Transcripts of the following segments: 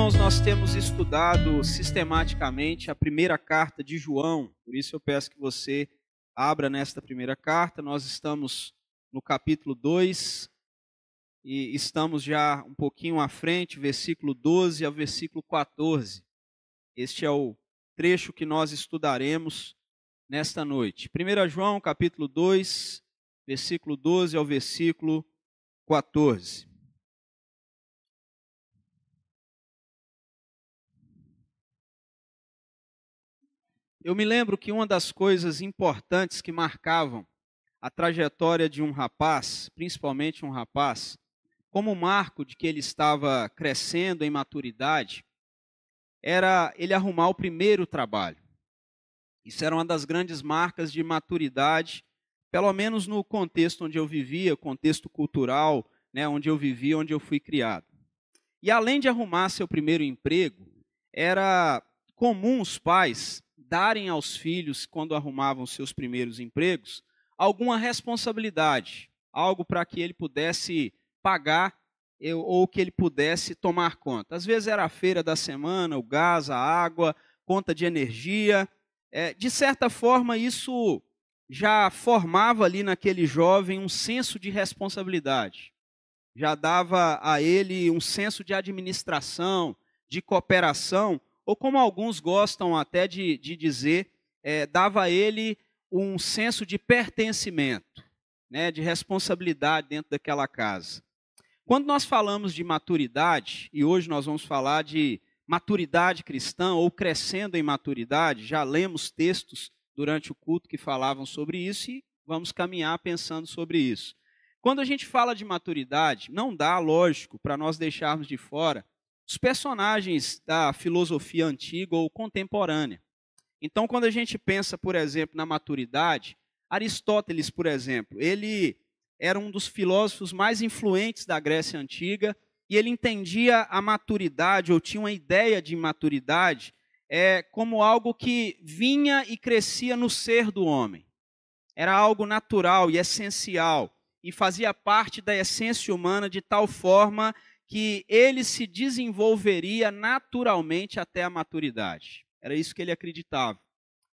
irmãos, nós temos estudado sistematicamente a primeira carta de João, por isso eu peço que você abra nesta primeira carta. Nós estamos no capítulo 2 e estamos já um pouquinho à frente, versículo 12 ao versículo 14. Este é o trecho que nós estudaremos nesta noite. 1 João, capítulo 2, versículo 12 ao versículo 14. Eu me lembro que uma das coisas importantes que marcavam a trajetória de um rapaz, principalmente um rapaz, como marco de que ele estava crescendo em maturidade, era ele arrumar o primeiro trabalho. Isso era uma das grandes marcas de maturidade, pelo menos no contexto onde eu vivia, contexto cultural, onde eu vivia, onde eu fui criado. E além de arrumar seu primeiro emprego, era comum os pais darem aos filhos, quando arrumavam seus primeiros empregos, alguma responsabilidade, algo para que ele pudesse pagar ou que ele pudesse tomar conta. Às vezes era a feira da semana, o gás, a água, conta de energia. De certa forma, isso já formava ali naquele jovem um senso de responsabilidade. Já dava a ele um senso de administração, de cooperação, ou como alguns gostam até de dizer, dava a ele um senso de pertencimento, de responsabilidade dentro daquela casa. Quando nós falamos de maturidade, e hoje nós vamos falar de maturidade cristã ou crescendo em maturidade, já lemos textos durante o culto que falavam sobre isso e vamos caminhar pensando sobre isso. Quando a gente fala de maturidade, não dá, lógico, para nós deixarmos de fora os personagens da filosofia antiga ou contemporânea. Então, quando a gente pensa, por exemplo, na maturidade, Aristóteles, por exemplo, ele era um dos filósofos mais influentes da Grécia Antiga e ele entendia a maturidade, ou tinha uma ideia de maturidade, como algo que vinha e crescia no ser do homem. Era algo natural e essencial e fazia parte da essência humana de tal forma que ele se desenvolveria naturalmente até a maturidade. Era isso que ele acreditava.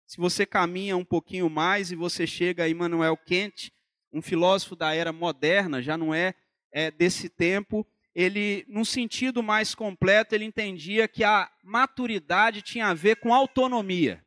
Se você caminha um pouquinho mais e você chega a Immanuel Kant, um filósofo da era moderna, já não é desse tempo, ele, num sentido mais completo, ele entendia que a maturidade tinha a ver com autonomia.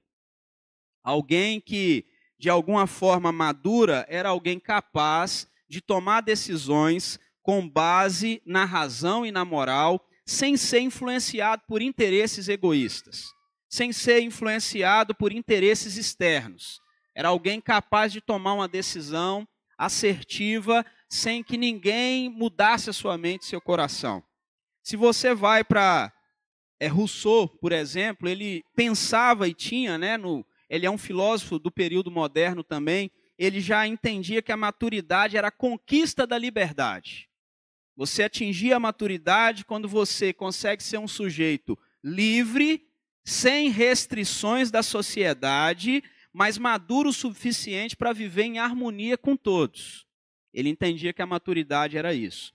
Alguém que, de alguma forma madura, era alguém capaz de tomar decisões com base na razão e na moral, sem ser influenciado por interesses egoístas, sem ser influenciado por interesses externos. Era alguém capaz de tomar uma decisão assertiva, sem que ninguém mudasse a sua mente e seu coração. Se você vai para Rousseau, por exemplo, ele pensava e tinha, ele é um filósofo do período moderno também, ele já entendia que a maturidade era a conquista da liberdade. Você atingir a maturidade quando você consegue ser um sujeito livre, sem restrições da sociedade, mas maduro o suficiente para viver em harmonia com todos. Ele entendia que a maturidade era isso.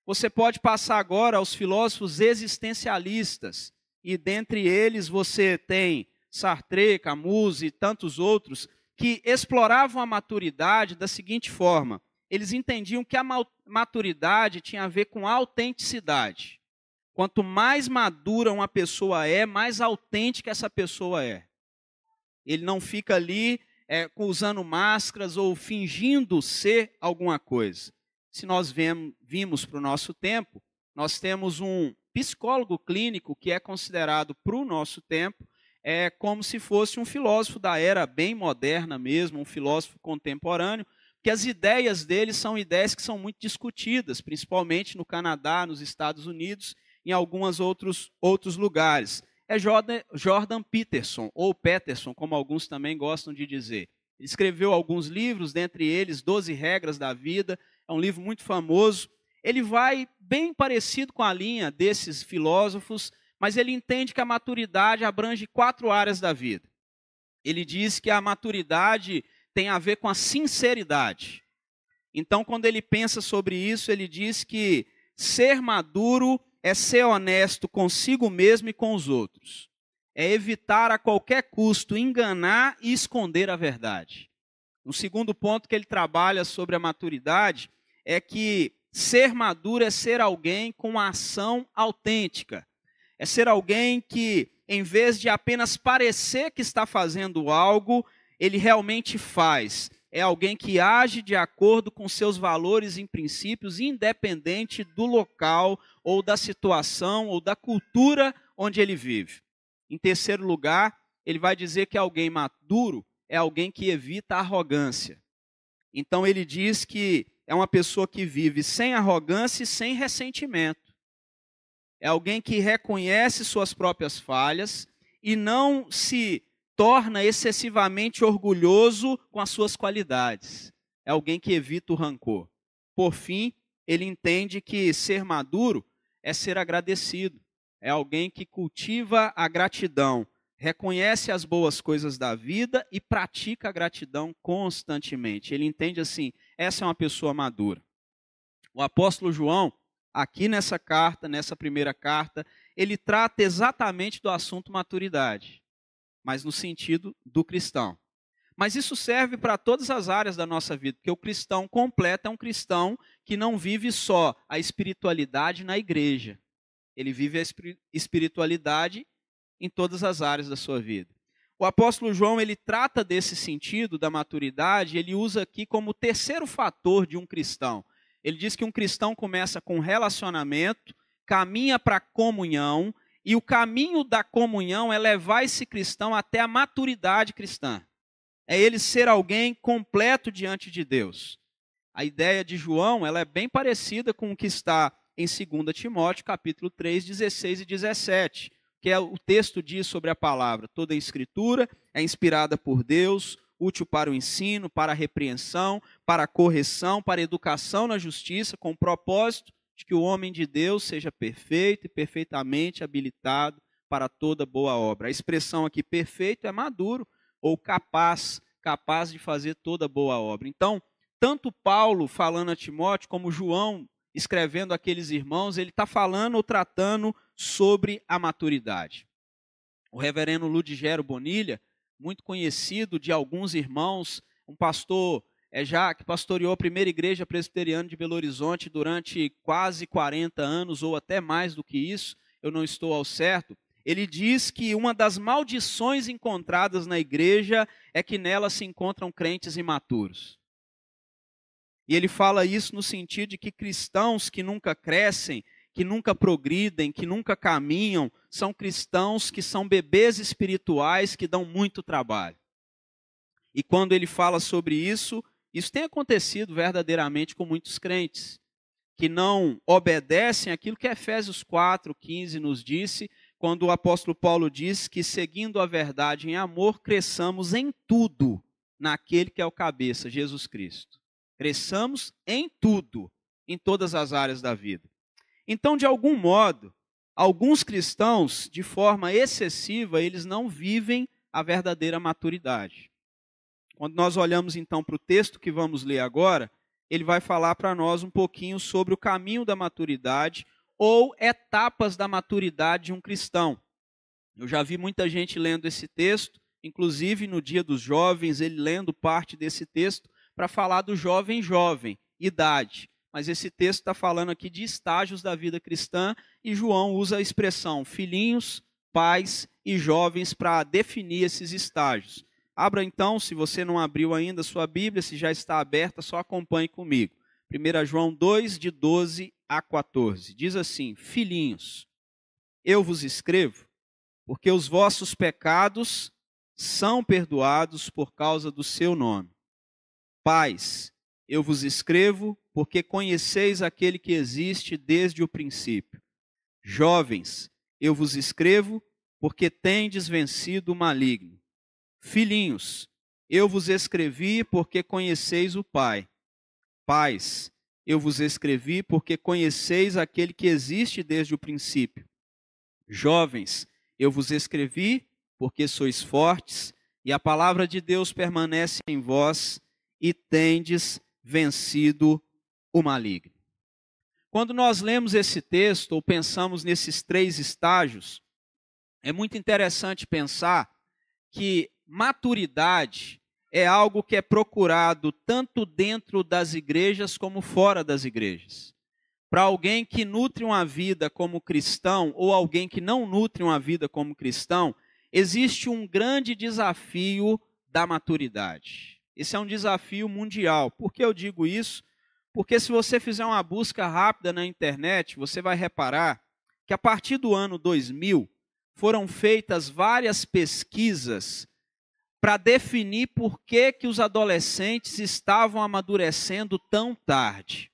Você pode passar agora aos filósofos existencialistas, e dentre eles você tem Sartre, Camus e tantos outros, que exploravam a maturidade da seguinte forma: eles entendiam que a maturidade tinha a ver com autenticidade. Quanto mais madura uma pessoa é, mais autêntica essa pessoa é. Ele não fica ali usando máscaras ou fingindo ser alguma coisa. Se nós vimos para o nosso tempo, nós temos um psicólogo clínico que é considerado para o nosso tempo como se fosse um filósofo da era bem moderna mesmo, um filósofo contemporâneo, que as ideias dele são ideias que são muito discutidas, principalmente no Canadá, nos Estados Unidos, em alguns outros lugares. É Jordan Peterson, ou Peterson, como alguns também gostam de dizer. Ele escreveu alguns livros, dentre eles 12 Regras da Vida, é um livro muito famoso. Ele vai bem parecido com a linha desses filósofos, mas ele entende que a maturidade abrange 4 áreas da vida. Ele diz que a maturidade tem a ver com a sinceridade. Então, quando ele pensa sobre isso, ele diz que ser maduro é ser honesto consigo mesmo e com os outros. É evitar a qualquer custo enganar e esconder a verdade. Um segundo ponto que ele trabalha sobre a maturidade é que ser maduro é ser alguém com uma ação autêntica. É ser alguém que, em vez de apenas parecer que está fazendo algo, ele realmente faz. É alguém que age de acordo com seus valores e princípios, independente do local, ou da situação, ou da cultura onde ele vive. Em terceiro lugar, ele vai dizer que alguém maduro é alguém que evita a arrogância. Então ele diz que é uma pessoa que vive sem arrogância e sem ressentimento. É alguém que reconhece suas próprias falhas e não se torna excessivamente orgulhoso com as suas qualidades. É alguém que evita o rancor. Por fim, ele entende que ser maduro é ser agradecido. É alguém que cultiva a gratidão, reconhece as boas coisas da vida e pratica a gratidão constantemente. Ele entende assim, essa é uma pessoa madura. O apóstolo João, aqui nessa carta, nessa primeira carta, ele trata exatamente do assunto maturidade, mas no sentido do cristão. Mas isso serve para todas as áreas da nossa vida, porque o cristão completo é um cristão que não vive só a espiritualidade na igreja. Ele vive a espiritualidade em todas as áreas da sua vida. O apóstolo João, ele trata desse sentido da maturidade, ele usa aqui como terceiro fator de um cristão. Ele diz que um cristão começa com relacionamento, caminha para a comunhão, e o caminho da comunhão é levar esse cristão até a maturidade cristã. É ele ser alguém completo diante de Deus. A ideia de João, ela é bem parecida com o que está em 2 Timóteo, capítulo 3, 16 e 17, que é o texto diz sobre a palavra: toda a escritura é inspirada por Deus, útil para o ensino, para a repreensão, para a correção, para a educação na justiça, com o propósito de que o homem de Deus seja perfeito e perfeitamente habilitado para toda boa obra. A expressão aqui perfeito é maduro ou capaz de fazer toda boa obra. Então, tanto Paulo falando a Timóteo, como João escrevendo aqueles irmãos, ele está falando ou tratando sobre a maturidade. O reverendo Ludigero Bonilha, muito conhecido de alguns irmãos, um pastor já que pastoreou a primeira igreja presbiteriana de Belo Horizonte durante quase 40 anos, ou até mais do que isso, eu não estou ao certo. Ele diz que uma das maldições encontradas na igreja é que nela se encontram crentes imaturos. E ele fala isso no sentido de que cristãos que nunca crescem, que nunca progridem, que nunca caminham, são cristãos que são bebês espirituais que dão muito trabalho. E quando ele fala sobre isso, isso tem acontecido verdadeiramente com muitos crentes, que não obedecem aquilo que Efésios 4:15 nos disse, quando o apóstolo Paulo diz que, seguindo a verdade em amor, cresçamos em tudo naquele que é o cabeça, Jesus Cristo. Cresçamos em tudo, em todas as áreas da vida. Então, de algum modo, alguns cristãos, de forma excessiva, eles não vivem a verdadeira maturidade. Quando nós olhamos então para o texto que vamos ler agora, ele vai falar para nós um pouquinho sobre o caminho da maturidade ou etapas da maturidade de um cristão. Eu já vi muita gente lendo esse texto, inclusive no Dia dos Jovens, ele lendo parte desse texto para falar do jovem, idade. Mas esse texto está falando aqui de estágios da vida cristã e João usa a expressão filhinhos, pais e jovens para definir esses estágios. Abra então, se você não abriu ainda a sua Bíblia, se já está aberta, só acompanhe comigo. 1 João 2, de 12 a 14. Diz assim: filhinhos, eu vos escrevo, porque os vossos pecados são perdoados por causa do seu nome. Pais, eu vos escrevo, porque conheceis aquele que existe desde o princípio. Jovens, eu vos escrevo, porque tendes vencido o maligno. Filhinhos, eu vos escrevi, porque conheceis o Pai. Pais, eu vos escrevi, porque conheceis aquele que existe desde o princípio. Jovens, eu vos escrevi, porque sois fortes, e a palavra de Deus permanece em vós, e tendes vencido o maligno. Quando nós lemos esse texto ou pensamos nesses 3 estágios, é muito interessante pensar que maturidade é algo que é procurado tanto dentro das igrejas como fora das igrejas. Para alguém que nutre uma vida como cristão ou alguém que não nutre uma vida como cristão, existe um grande desafio da maturidade. Esse é um desafio mundial. Por que eu digo isso? Porque se você fizer uma busca rápida na internet, você vai reparar que a partir do ano 2000 foram feitas várias pesquisas para definir por que os adolescentes estavam amadurecendo tão tarde.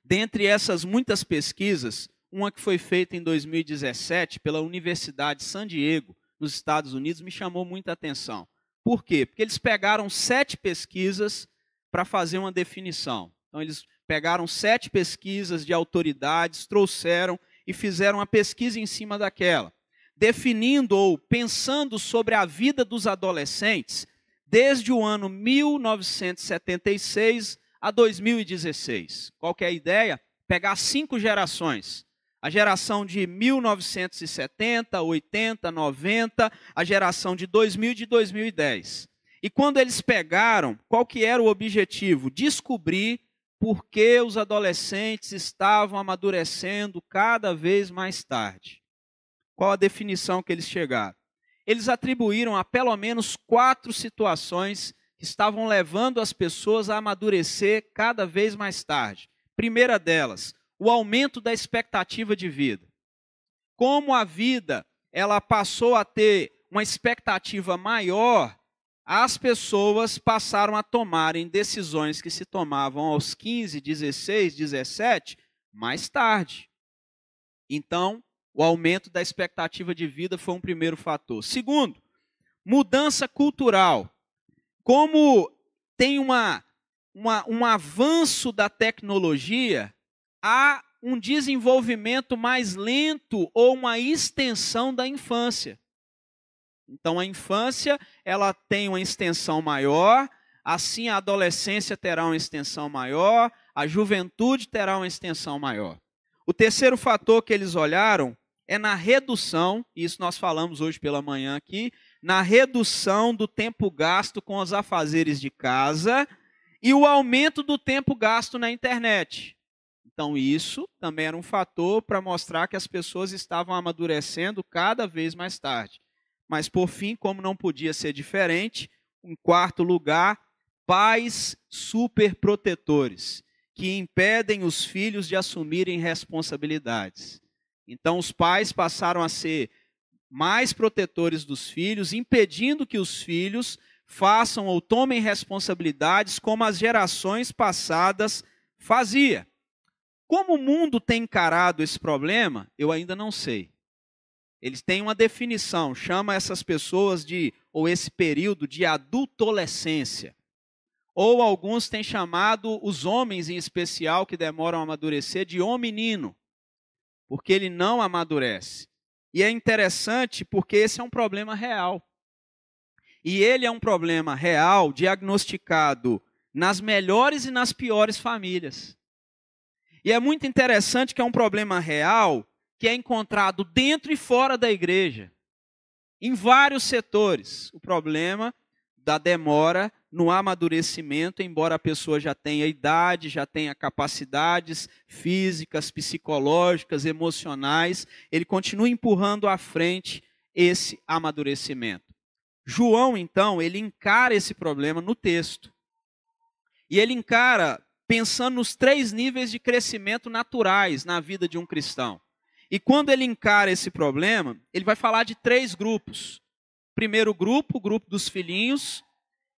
Dentre essas muitas pesquisas, uma que foi feita em 2017 pela Universidade de San Diego, nos Estados Unidos, me chamou muita atenção. Por quê? Porque eles pegaram 7 pesquisas para fazer uma definição. Então, eles pegaram 7 pesquisas de autoridades, trouxeram e fizeram uma pesquisa em cima daquela, definindo ou pensando sobre a vida dos adolescentes desde o ano 1976 a 2016. Qual que é a ideia? Pegar 5 gerações. A geração de 1970, 80, 90, a geração de 2000 e de 2010. E quando eles pegaram, qual que era o objetivo? Descobrir por que os adolescentes estavam amadurecendo cada vez mais tarde. Qual a definição que eles chegaram? Eles atribuíram a pelo menos 4 situações que estavam levando as pessoas a amadurecer cada vez mais tarde. Primeira delas, o aumento da expectativa de vida. Como a vida ela passou a ter uma expectativa maior, as pessoas passaram a tomarem decisões que se tomavam aos 15, 16, 17, mais tarde. Então, o aumento da expectativa de vida foi um primeiro fator. Segundo, mudança cultural. Como tem um avanço da tecnologia, há um desenvolvimento mais lento ou uma extensão da infância. Então, a infância ela tem uma extensão maior, assim a adolescência terá uma extensão maior, a juventude terá uma extensão maior. O terceiro fator que eles olharam é na redução, e isso nós falamos hoje pela manhã aqui, na redução do tempo gasto com os afazeres de casa e o aumento do tempo gasto na internet. Então, isso também era um fator para mostrar que as pessoas estavam amadurecendo cada vez mais tarde. Mas, por fim, como não podia ser diferente, em quarto lugar, pais superprotetores, que impedem os filhos de assumirem responsabilidades. Então, os pais passaram a ser mais protetores dos filhos, impedindo que os filhos façam ou tomem responsabilidades como as gerações passadas faziam. Como o mundo tem encarado esse problema, eu ainda não sei. Eles têm uma definição, chama essas pessoas ou esse período de adultolescência. Ou alguns têm chamado os homens em especial que demoram a amadurecer de homenino, porque ele não amadurece. E é interessante porque esse é um problema real. E ele é um problema real diagnosticado nas melhores e nas piores famílias. E é muito interessante que é um problema real que é encontrado dentro e fora da igreja, em vários setores. O problema da demora no amadurecimento, embora a pessoa já tenha idade, já tenha capacidades físicas, psicológicas, emocionais, ele continua empurrando à frente esse amadurecimento. João, então, ele encara esse problema no texto. E ele encara pensando nos 3 níveis de crescimento naturais na vida de um cristão. E quando ele encara esse problema, ele vai falar de 3 grupos. Primeiro grupo, o grupo dos filhinhos,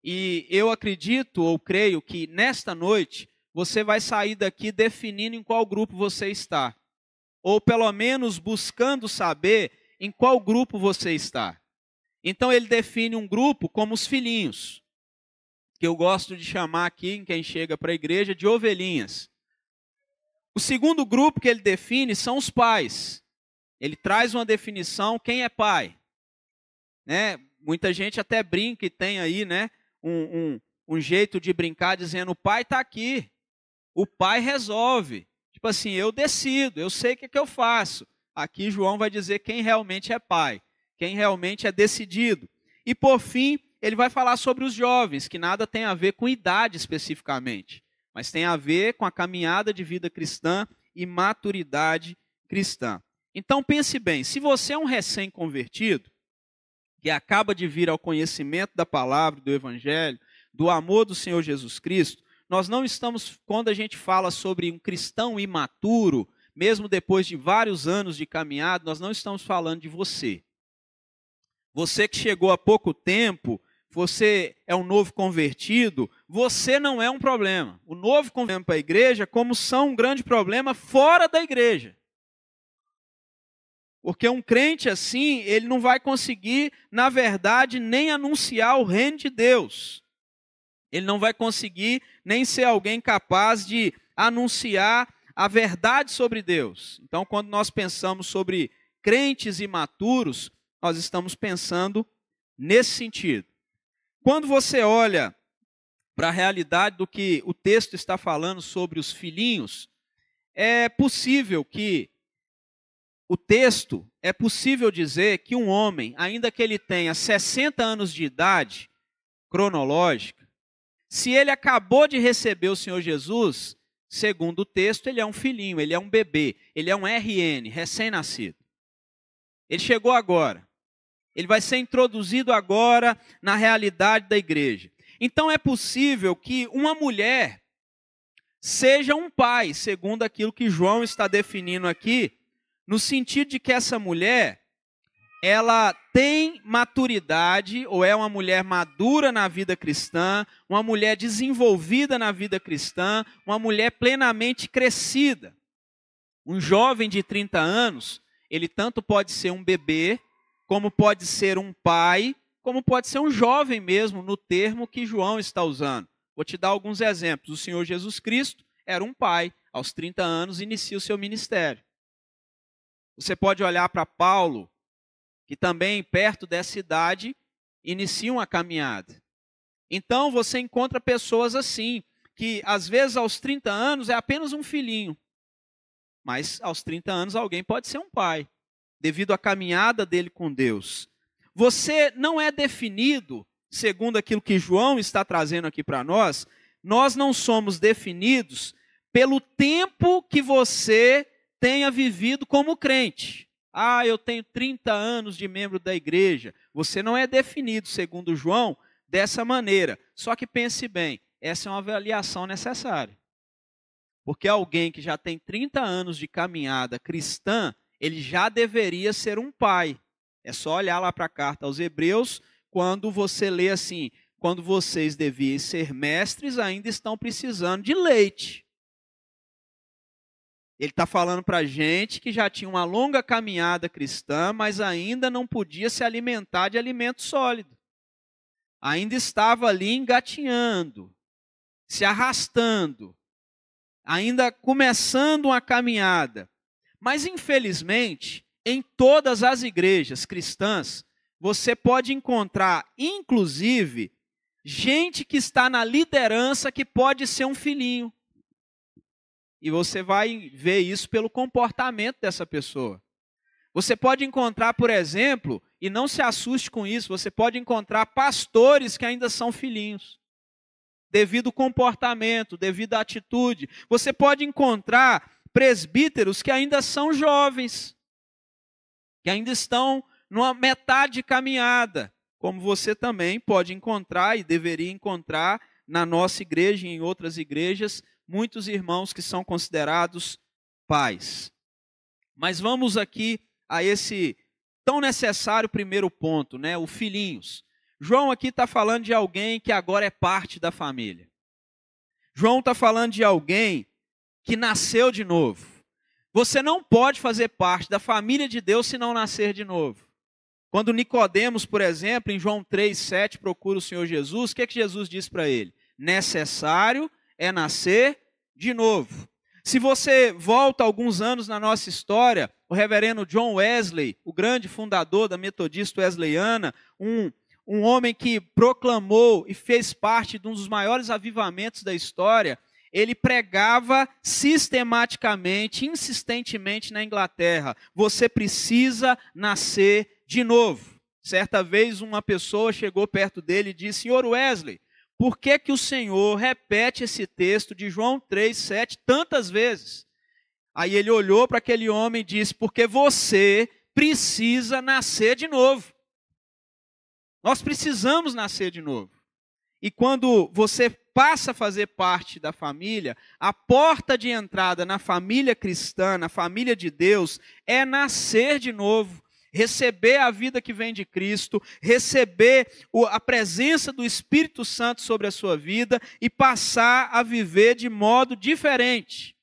e eu acredito ou creio que nesta noite você vai sair daqui definindo em qual grupo você está. Ou pelo menos buscando saber em qual grupo você está. Então ele define um grupo como os filhinhos, que eu gosto de chamar aqui, em quem chega para a igreja, de ovelhinhas. O segundo grupo que ele define são os pais. Ele traz uma definição, quem é pai? Né? Muita gente até brinca e tem aí, né, um jeito de brincar dizendo, o pai está aqui, o pai resolve. Tipo assim, eu decido, eu sei o que é que eu faço. Aqui João vai dizer quem realmente é pai, quem realmente é decidido. E por fim, ele vai falar sobre os jovens, que nada tem a ver com idade especificamente, mas tem a ver com a caminhada de vida cristã e maturidade cristã. Então pense bem, se você é um recém-convertido, que acaba de vir ao conhecimento da palavra, do evangelho, do amor do Senhor Jesus Cristo, nós não estamos, quando a gente fala sobre um cristão imaturo, mesmo depois de vários anos de caminhada, nós não estamos falando de você. Você que chegou há pouco tempo, você é um novo convertido, você não é um problema. O novo convertido para a igreja, como são um grande problema fora da igreja. Porque um crente assim, ele não vai conseguir, na verdade, nem anunciar o reino de Deus. Ele não vai conseguir nem ser alguém capaz de anunciar a verdade sobre Deus. Então, quando nós pensamos sobre crentes imaturos, nós estamos pensando nesse sentido. Quando você olha para a realidade do que o texto está falando sobre os filhinhos, é possível dizer que um homem, ainda que ele tenha 60 anos de idade cronológica, se ele acabou de receber o Senhor Jesus, segundo o texto, ele é um filhinho, ele é um bebê, ele é um RN, recém-nascido. Ele chegou agora. Ele vai ser introduzido agora na realidade da igreja. Então é possível que uma mulher seja um pai, segundo aquilo que João está definindo aqui, no sentido de que essa mulher, ela tem maturidade, ou é uma mulher madura na vida cristã, uma mulher desenvolvida na vida cristã, uma mulher plenamente crescida. Um jovem de 30 anos, ele tanto pode ser um bebê, como pode ser um pai, como pode ser um jovem mesmo, no termo que João está usando. Vou te dar alguns exemplos. O Senhor Jesus Cristo era um pai, aos 30 anos inicia o seu ministério. Você pode olhar para Paulo, que também perto dessa idade inicia uma caminhada. Então você encontra pessoas assim, que às vezes aos 30 anos é apenas um filhinho, mas aos 30 anos alguém pode ser um pai, devido à caminhada dele com Deus. Você não é definido, segundo aquilo que João está trazendo aqui para nós não somos definidos pelo tempo que você tenha vivido como crente. Ah, eu tenho 30 anos de membro da igreja. Você não é definido, segundo João, dessa maneira. Só que pense bem, essa é uma avaliação necessária. Porque alguém que já tem 30 anos de caminhada cristã, ele já deveria ser um pai. É só olhar lá para a carta aos Hebreus, quando você lê assim, quando vocês deviam ser mestres, ainda estão precisando de leite. Ele está falando para a gente que já tinha uma longa caminhada cristã, mas ainda não podia se alimentar de alimento sólido. Ainda estava ali engatinhando, se arrastando, ainda começando uma caminhada. Mas, infelizmente, em todas as igrejas cristãs, você pode encontrar, inclusive, gente que está na liderança que pode ser um filhinho. E você vai ver isso pelo comportamento dessa pessoa. Você pode encontrar, por exemplo, e não se assuste com isso, você pode encontrar pastores que ainda são filhinhos, devido ao comportamento, devido à atitude. Você pode encontrar presbíteros que ainda são jovens, que ainda estão numa metade de caminhada, como você também pode encontrar e deveria encontrar na nossa igreja e em outras igrejas, muitos irmãos que são considerados pais. Mas vamos aqui a esse tão necessário primeiro ponto, né? O filhinhos. João aqui está falando de alguém que agora é parte da família. João está falando de alguém que nasceu de novo. Você não pode fazer parte da família de Deus se não nascer de novo. Quando Nicodemos, por exemplo, em João 3,7, procura o Senhor Jesus, o que Jesus diz para ele? Necessário é nascer de novo. Se você volta alguns anos na nossa história, o reverendo John Wesley, o grande fundador da Metodista Wesleyana, um homem que proclamou e fez parte de um dos maiores avivamentos da história, ele pregava sistematicamente, insistentemente na Inglaterra: você precisa nascer de novo. Certa vez uma pessoa chegou perto dele e disse: Senhor Wesley, por que que o Senhor repete esse texto de João 3,7 tantas vezes? Aí ele olhou para aquele homem e disse: porque você precisa nascer de novo. Nós precisamos nascer de novo. E quando você passa a fazer parte da família, a porta de entrada na família cristã, na família de Deus, é nascer de novo. Receber a vida que vem de Cristo, receber a presença do Espírito Santo sobre a sua vida e passar a viver de modo diferente.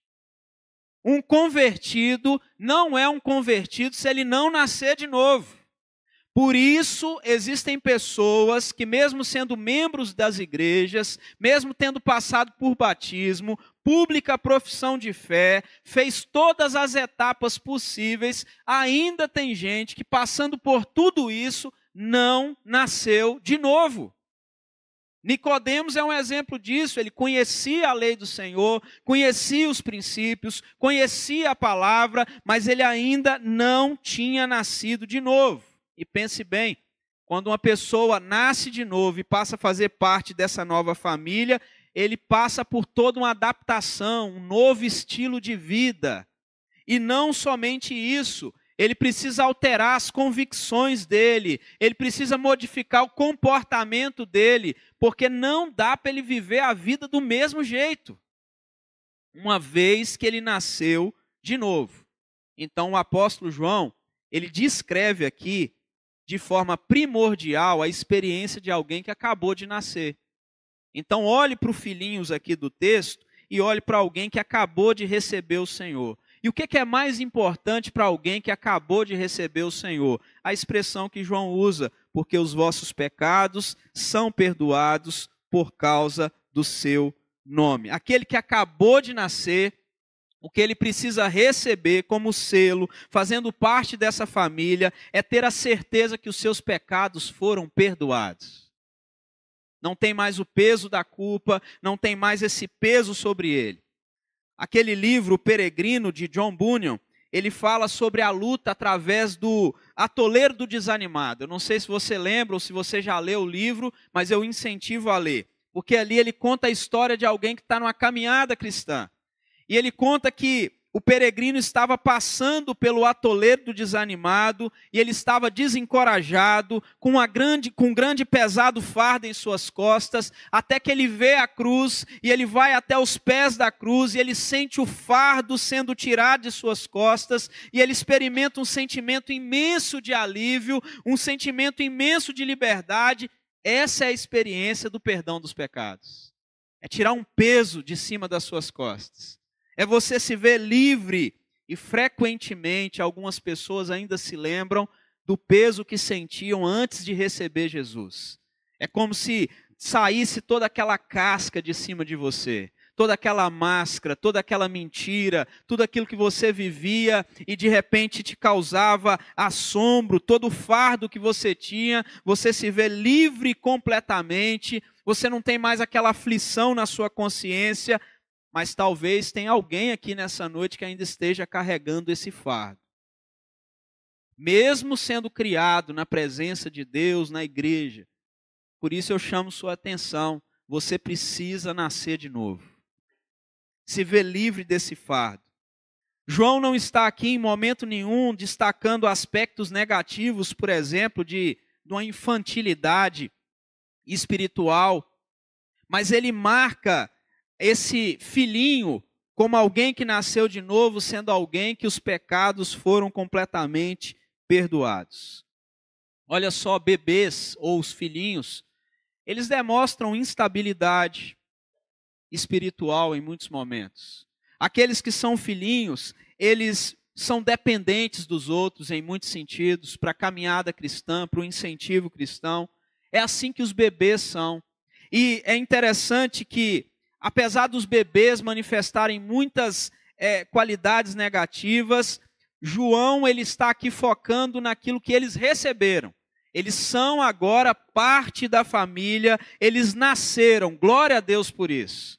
Um convertido não é um convertido se ele não nascer de novo. Por isso, existem pessoas que, mesmo sendo membros das igrejas, mesmo tendo passado por batismo, pública profissão de fé, fez todas as etapas possíveis, ainda tem gente que, passando por tudo isso, não nasceu de novo. Nicodemos é um exemplo disso. Ele conhecia a lei do Senhor, conhecia os princípios, conhecia a palavra, mas ele ainda não tinha nascido de novo. E pense bem, quando uma pessoa nasce de novo e passa a fazer parte dessa nova família, ele passa por toda uma adaptação, um novo estilo de vida. E não somente isso, ele precisa alterar as convicções dele, ele precisa modificar o comportamento dele, porque não dá para ele viver a vida do mesmo jeito, uma vez que ele nasceu de novo. Então o apóstolo João, ele descreve aqui, de forma primordial, a experiência de alguém que acabou de nascer. Então olhe para os filhinhos aqui do texto e olhe para alguém que acabou de receber o Senhor. E o que é mais importante para alguém que acabou de receber o Senhor? A expressão que João usa: porque os vossos pecados são perdoados por causa do seu nome. Aquele que acabou de nascer, o que ele precisa receber como selo, fazendo parte dessa família, é ter a certeza que os seus pecados foram perdoados. Não tem mais o peso da culpa, não tem mais esse peso sobre ele. Aquele livro, O Peregrino, de John Bunyan, ele fala sobre a luta através do atoleiro do desanimado. Eu não sei se você lembra ou se você já leu o livro, mas eu incentivo a ler. Porque ali ele conta a história de alguém que está numa caminhada cristã. E ele conta que o peregrino estava passando pelo atoleiro do desanimado e ele estava desencorajado, com um grande pesado fardo em suas costas, até que ele vê a cruz e ele vai até os pés da cruz e ele sente o fardo sendo tirado de suas costas e ele experimenta um sentimento imenso de alívio, um sentimento imenso de liberdade. Essa é a experiência do perdão dos pecados. É tirar um peso de cima das suas costas. É você se ver livre. E frequentemente algumas pessoas ainda se lembram do peso que sentiam antes de receber Jesus. É como se saísse toda aquela casca de cima de você, toda aquela máscara, toda aquela mentira, tudo aquilo que você vivia e de repente te causava assombro, todo o fardo que você tinha, você se vê livre completamente, você não tem mais aquela aflição na sua consciência. Mas talvez tenha alguém aqui nessa noite que ainda esteja carregando esse fardo. Mesmo sendo criado na presença de Deus, na igreja. Por isso eu chamo sua atenção. Você precisa nascer de novo. Se ver livre desse fardo. João não está aqui em momento nenhum destacando aspectos negativos, por exemplo, de uma infantilidade espiritual. Mas ele marca esse filhinho como alguém que nasceu de novo, sendo alguém que os pecados foram completamente perdoados. Olha só, bebês ou os filhinhos, eles demonstram instabilidade espiritual em muitos momentos. Aqueles que são filhinhos, eles são dependentes dos outros em muitos sentidos, para a caminhada cristã, para o incentivo cristão. É assim que os bebês são. E é interessante que, apesar dos bebês manifestarem muitas qualidades negativas, João ele está aqui focando naquilo que eles receberam. Eles são agora parte da família, eles nasceram, glória a Deus por isso.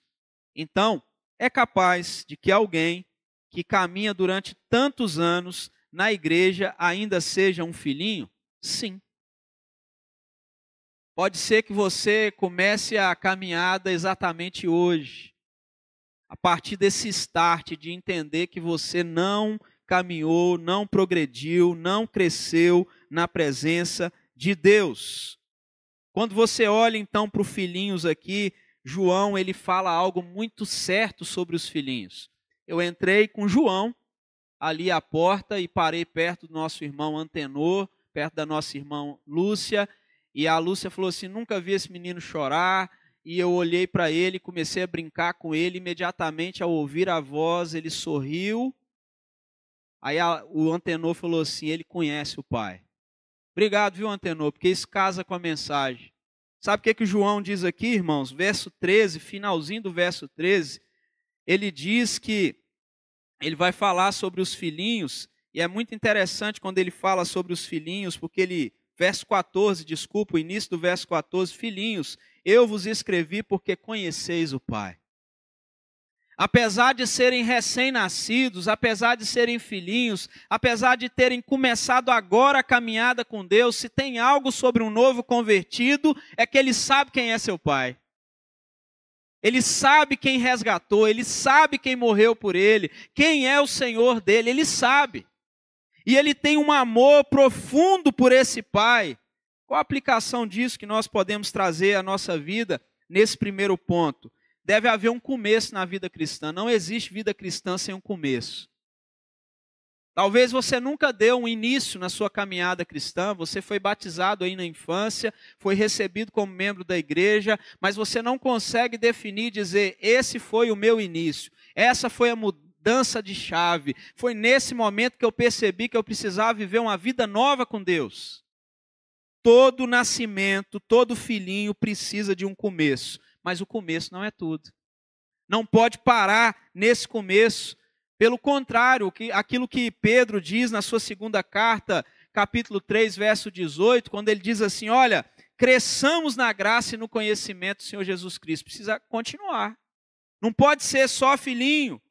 Então, É capaz de que alguém que caminha durante tantos anos na igreja ainda seja um filhinho? Sim. Pode ser que você comece a caminhada exatamente hoje, a partir desse start de entender que você não caminhou, não progrediu, não cresceu na presença de Deus. Quando você olha então para os filhinhos aqui, João ele fala algo muito certo sobre os filhinhos. Eu entrei com João ali à porta e parei perto do nosso irmão Antenor, perto da nossa irmã Lúcia, e a Lúcia falou assim, nunca vi esse menino chorar, e eu olhei para ele, comecei a brincar com ele, imediatamente ao ouvir a voz, ele sorriu, aí o Antenor falou assim, ele conhece o pai. Obrigado, viu, Antenor, porque isso casa com a mensagem. Sabe o que o João diz aqui, irmãos? Verso 13, finalzinho do verso 13, ele diz que ele vai falar sobre os filhinhos, e é muito interessante quando ele fala sobre os filhinhos, porque ele, verso 14, desculpa, o início do verso 14, filhinhos, eu vos escrevi porque conheceis o Pai. Apesar de serem recém-nascidos, apesar de serem filhinhos, apesar de terem começado agora a caminhada com Deus, se tem algo sobre um novo convertido, é que ele sabe quem é seu pai. Ele sabe quem resgatou, ele sabe quem morreu por ele, quem é o Senhor dele, ele sabe. E ele tem um amor profundo por esse pai. Qual a aplicação disso que nós podemos trazer à nossa vida nesse primeiro ponto? Deve haver um começo na vida cristã. Não existe vida cristã sem um começo. Talvez você nunca deu um início na sua caminhada cristã, você foi batizado aí na infância, foi recebido como membro da igreja, mas você não consegue definir e dizer, esse foi o meu início, essa foi a mudança de chave, foi nesse momento que eu percebi que eu precisava viver uma vida nova com Deus. Todo nascimento, todo filhinho precisa de um começo, mas o começo não é tudo. Não pode parar nesse começo. Pelo contrário, aquilo que Pedro diz na sua segunda carta, capítulo 3, verso 18, quando ele diz assim, olha, cresçamos na graça e no conhecimento do Senhor Jesus Cristo. Precisa continuar. Não pode ser só filhinho.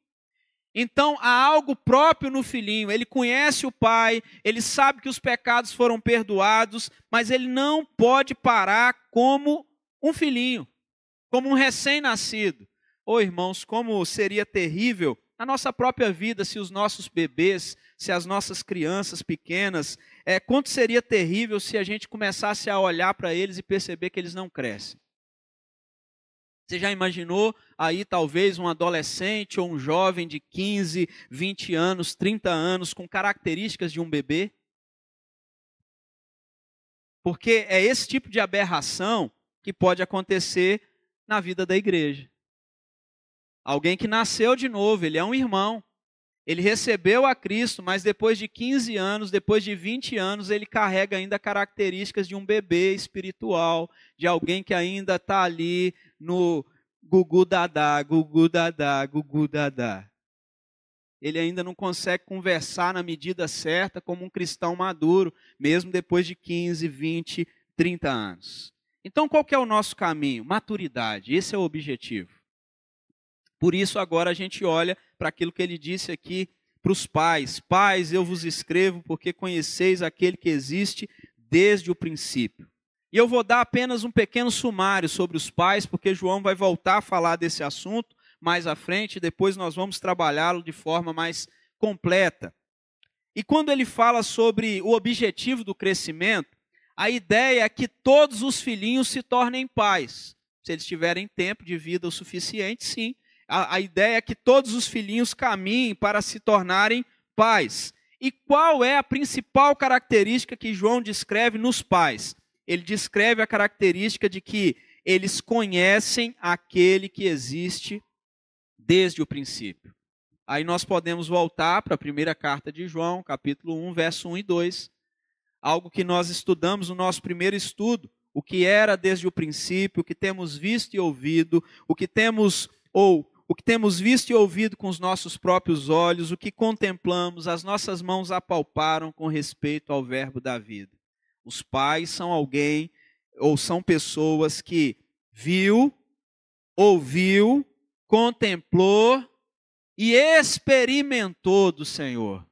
Então, há algo próprio no filhinho. Ele conhece o pai, ele sabe que os pecados foram perdoados, mas ele não pode parar como um filhinho, como um recém-nascido. Ô irmãos, como seria terrível na nossa própria vida se os nossos bebês, se as nossas crianças pequenas, quanto seria terrível se a gente começasse a olhar para eles e perceber que eles não crescem. Você já imaginou aí talvez um adolescente ou um jovem de 15, 20 anos, 30 anos com características de um bebê? Porque é esse tipo de aberração que pode acontecer na vida da igreja. Alguém que nasceu de novo, ele é um irmão, ele recebeu a Cristo, mas depois de 15 anos, depois de 20 anos, ele carrega ainda características de um bebê espiritual, de alguém que ainda está ali no gugu dadá, gugu dadá, gugu dadá. Ele ainda não consegue conversar na medida certa como um cristão maduro, mesmo depois de 15, 20, 30 anos. Então, qual que é o nosso caminho? Maturidade, esse é o objetivo. Por isso, agora a gente olha para aquilo que ele disse aqui para os pais. Pais, eu vos escrevo porque conheceis aquele que existe desde o princípio. E eu vou dar apenas um pequeno sumário sobre os pais, porque João vai voltar a falar desse assunto mais à frente, e depois nós vamos trabalhá-lo de forma mais completa. E quando ele fala sobre o objetivo do crescimento, a ideia é que todos os filhinhos se tornem pais. Se eles tiverem tempo de vida o suficiente, sim. A ideia é que todos os filhinhos caminhem para se tornarem pais. E qual é a principal característica que João descreve nos pais? Ele descreve a característica de que eles conhecem aquele que existe desde o princípio. Aí nós podemos voltar para a primeira carta de João, capítulo 1, verso 1 e 2. Algo que nós estudamos no nosso primeiro estudo. O que era desde o princípio, o que temos visto e ouvido, o que temos visto e ouvido com os nossos próprios olhos, o que contemplamos, as nossas mãos apalparam com respeito ao verbo da vida. Os pais são alguém, ou são pessoas que viu, ouviu contemplou e experimentou do Senhor.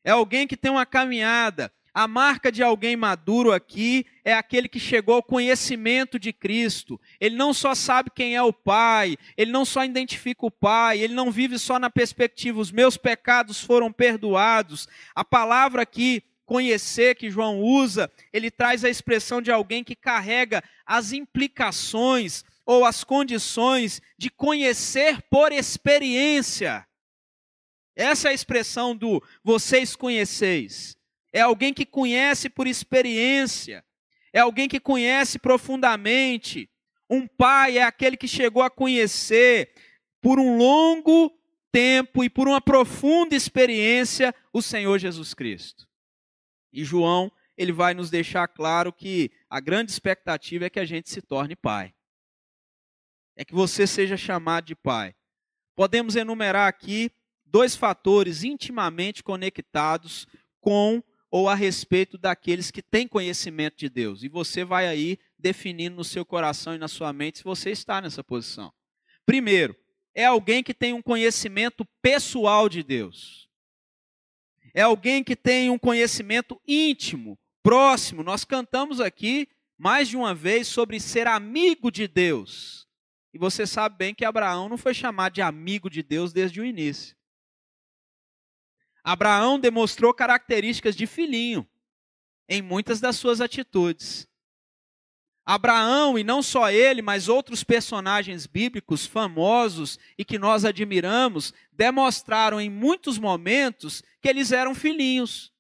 É alguém que tem uma caminhada. A marca de alguém maduro aqui é aquele que chegou ao conhecimento de Cristo. Ele não só sabe quem é o Pai, ele não só identifica o Pai, ele não vive só na perspectiva, os meus pecados foram perdoados. A palavra aqui, conhecer, que João usa, ele traz a expressão de alguém que carrega as implicações ou as condições de conhecer por experiência. Essa é a expressão do vocês conheceis. É alguém que conhece por experiência. É alguém que conhece profundamente. Um pai é aquele que chegou a conhecer por um longo tempo e por uma profunda experiência o Senhor Jesus Cristo. E João, ele vai nos deixar claro que a grande expectativa é que a gente se torne pai. É que você seja chamado de pai. Podemos enumerar aqui 2 fatores intimamente conectados com ou a respeito daqueles que têm conhecimento de Deus. E você vai aí definindo no seu coração e na sua mente se você está nessa posição. Primeiro, é alguém que tem um conhecimento pessoal de Deus. É alguém que tem um conhecimento íntimo, próximo. Nós cantamos aqui mais de uma vez sobre ser amigo de Deus. E você sabe bem que Abraão não foi chamado de amigo de Deus desde o início. Abraão demonstrou características de filhinho em muitas das suas atitudes. Abraão, e não só ele, mas outros personagens bíblicos famosos e que nós admiramos, demonstraram em muitos momentos que eles eram filhinhos.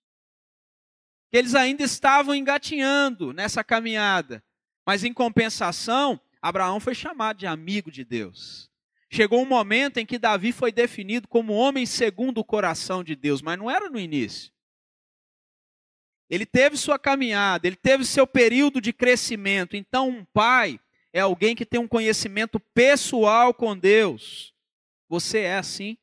Que eles ainda estavam engatinhando nessa caminhada. Mas em compensação, Abraão foi chamado de amigo de Deus. Chegou um momento em que Davi foi definido como homem segundo o coração de Deus, mas não era no início. Ele teve sua caminhada, ele teve seu período de crescimento. Então, um pai é alguém que tem um conhecimento pessoal com Deus. Você é assim?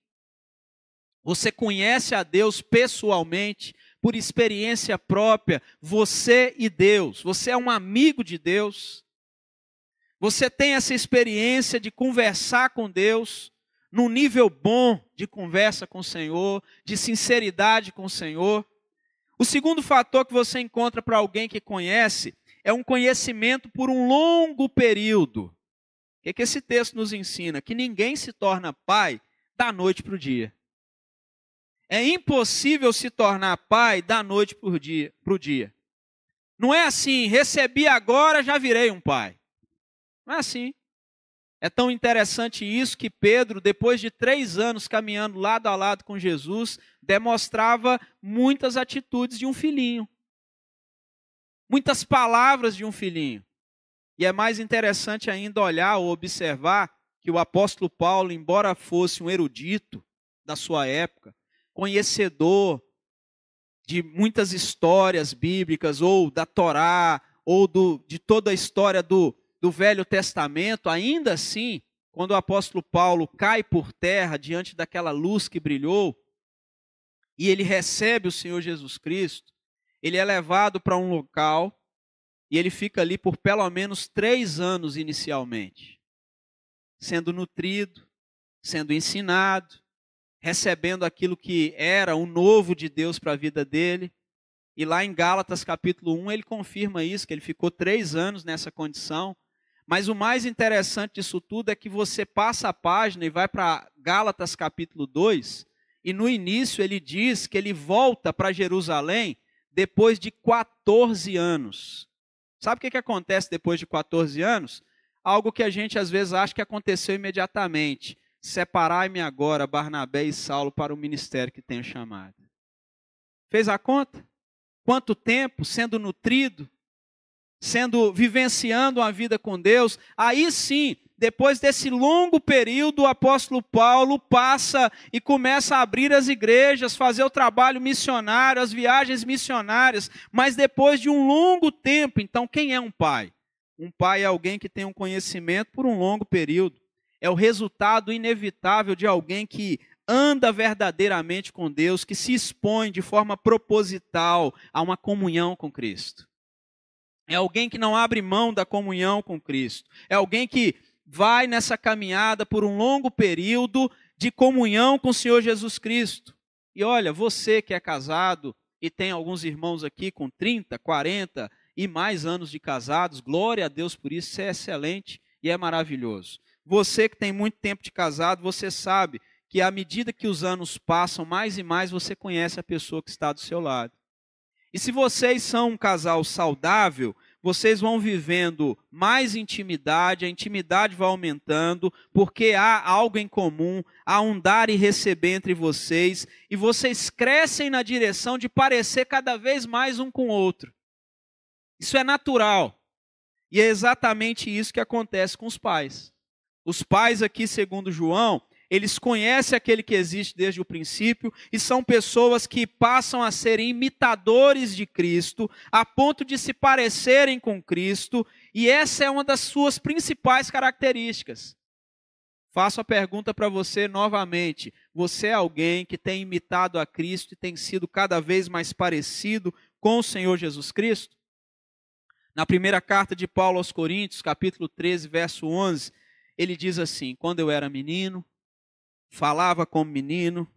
Você conhece a Deus pessoalmente, por experiência própria, você e Deus. Você é um amigo de Deus. Você tem essa experiência de conversar com Deus num nível bom de conversa com o Senhor, de sinceridade com o Senhor. O segundo fator que você encontra para alguém que conhece é um conhecimento por um longo período. O que esse texto nos ensina? Que ninguém se torna pai da noite para o dia. É impossível se tornar pai da noite para o dia. Não é assim, recebi agora, já virei um pai. Não é assim. É tão interessante isso que Pedro, depois de 3 anos caminhando lado a lado com Jesus, demonstrava muitas atitudes de um filhinho. Muitas palavras de um filhinho. E é mais interessante ainda olhar ou observar que o apóstolo Paulo, embora fosse um erudito da sua época, conhecedor de muitas histórias bíblicas, ou da Torá, ou de toda a história do Velho Testamento, ainda assim, quando o apóstolo Paulo cai por terra diante daquela luz que brilhou, e ele recebe o Senhor Jesus Cristo, ele é levado para um local, e ele fica ali por pelo menos 3 anos inicialmente, sendo nutrido, sendo ensinado, recebendo aquilo que era o novo de Deus para a vida dele. E lá em Gálatas capítulo 1 ele confirma isso, que ele ficou 3 anos nessa condição. Mas o mais interessante disso tudo é que você passa a página e vai para Gálatas capítulo 2, e no início ele diz que ele volta para Jerusalém depois de 14 anos. Sabe o que acontece depois de 14 anos? Algo que a gente às vezes acha que aconteceu imediatamente. Separai-me agora, Barnabé e Saulo, para o ministério que tenho chamado. Fez a conta? Quanto tempo sendo nutrido, vivenciando uma vida com Deus? Aí sim, depois desse longo período, o apóstolo Paulo passa e começa a abrir as igrejas, fazer o trabalho missionário, as viagens missionárias, mas depois de um longo tempo. Então, quem é um pai? Um pai é alguém que tem um conhecimento por um longo período. É o resultado inevitável de alguém que anda verdadeiramente com Deus, que se expõe de forma proposital a uma comunhão com Cristo. É alguém que não abre mão da comunhão com Cristo. É alguém que vai nessa caminhada por um longo período de comunhão com o Senhor Jesus Cristo. E olha, você que é casado e tem alguns irmãos aqui com 30, 40 e mais anos de casados, glória a Deus por isso, isso é excelente e é maravilhoso. Você que tem muito tempo de casado, você sabe que à medida que os anos passam, mais e mais você conhece a pessoa que está do seu lado. E se vocês são um casal saudável, vocês vão vivendo mais intimidade, a intimidade vai aumentando, porque há algo em comum, há um dar e receber entre vocês, e vocês crescem na direção de parecer cada vez mais um com o outro. Isso é natural. E é exatamente isso que acontece com os pais. Os pais aqui, segundo João, eles conhecem aquele que existe desde o princípio e são pessoas que passam a ser imitadores de Cristo, a ponto de se parecerem com Cristo, e essa é uma das suas principais características. Faço a pergunta para você novamente. Você é alguém que tem imitado a Cristo e tem sido cada vez mais parecido com o Senhor Jesus Cristo? Na primeira carta de Paulo aos Coríntios, capítulo 13, verso 11, ele diz assim: quando eu era menino, falava como menino,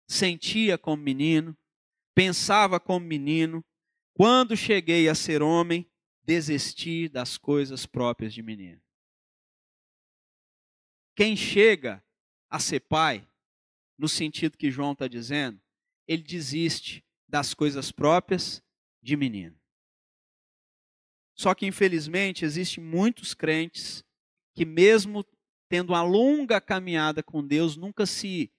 sentia como menino, pensava como menino. Quando cheguei a ser homem, desisti das coisas próprias de menino. Quem chega a ser pai, no sentido que João está dizendo, ele desiste das coisas próprias de menino. Só que, infelizmente, existem muitos crentes que, mesmo tendo uma longa caminhada com Deus, nunca se